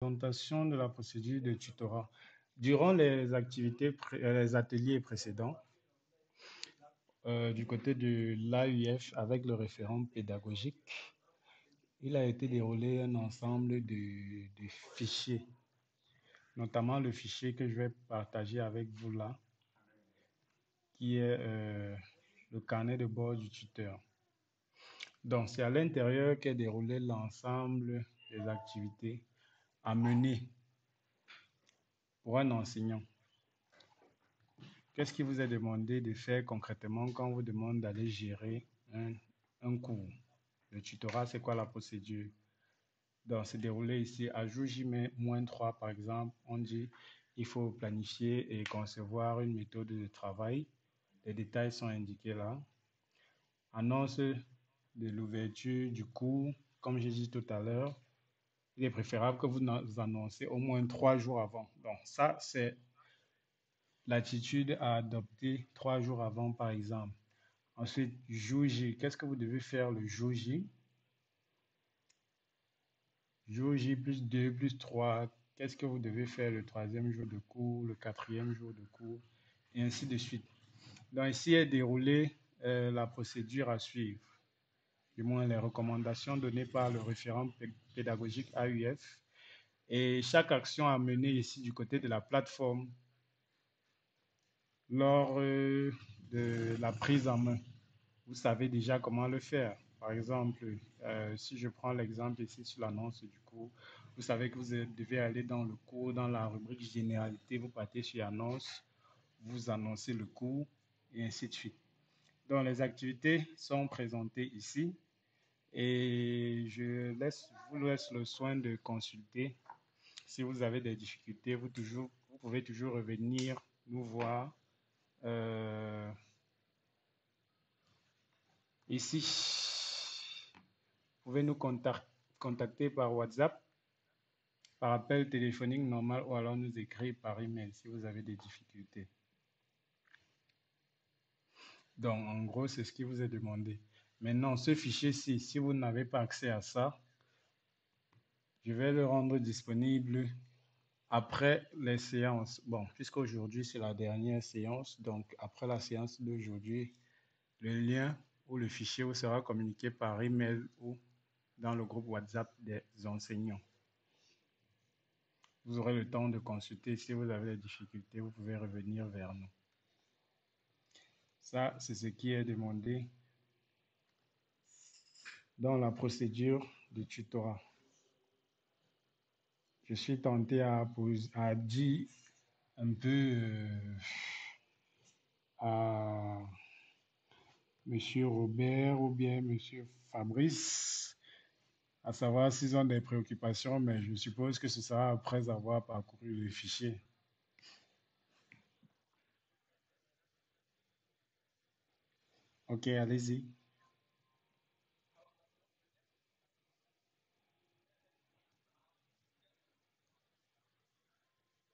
Présentation de la procédure de tutorat. Durant les ateliers précédents, du côté de l'AUF avec le référent pédagogique, il a été déroulé un ensemble de fichiers, notamment le fichier que je vais partager avec vous là, qui est le carnet de bord du tuteur. Donc, c'est à l'intérieur qu'est déroulé l'ensemble des activités à mener pour un enseignant. Qu'est-ce qui vous est demandé de faire concrètement quand on vous demande d'aller gérer un cours? Le tutorat, c'est quoi la procédure? Donc, c'est déroulé ici à jour J-3, par exemple. On dit il faut planifier et concevoir une méthode de travail. Les détails sont indiqués là. Annonce de l'ouverture du cours. Comme j'ai dit tout à l'heure, il est préférable que vous annoncez au moins 3 jours avant. Donc, ça, c'est l'attitude à adopter 3 jours avant, par exemple. Ensuite, jour J. Qu'est-ce que vous devez faire le jour J? Jour J plus 2 plus 3. Qu'est-ce que vous devez faire le troisième jour de cours, le quatrième jour de cours, et ainsi de suite. Donc, ici est déroulée la procédure à suivre, du moins les recommandations données par le référent pédagogique AUF. Et chaque action à mener ici du côté de la plateforme lors de la prise en main. Vous savez déjà comment le faire. Par exemple, si je prends l'exemple ici sur l'annonce du cours, vous savez que vous devez aller dans le cours, dans la rubrique généralité, vous partez sur annonce, vous annoncez le cours et ainsi de suite. Donc, les activités sont présentées ici et je vous laisse le soin de consulter. Si vous avez des difficultés, vous pouvez toujours revenir nous voir ici. Vous pouvez nous contacter par WhatsApp, par appel téléphonique normal ou alors nous écrire par email si vous avez des difficultés. Donc, en gros, c'est ce qui vous est demandé. Maintenant, ce fichier-ci, si vous n'avez pas accès à ça, je vais le rendre disponible après les séances. Bon, puisqu'aujourd'hui, c'est la dernière séance, donc après la séance d'aujourd'hui, le lien ou le fichier vous sera communiqué par email ou dans le groupe WhatsApp des enseignants. Vous aurez le temps de consulter. Si vous avez des difficultés, vous pouvez revenir vers nous. Ça, c'est ce qui est demandé dans la procédure de tutorat. Je suis tenté à dire un peu à Monsieur Robert ou bien Monsieur Fabrice, à savoir s'ils ont des préoccupations, mais je suppose que ce sera après avoir parcouru le fichier. Ok, allez-y.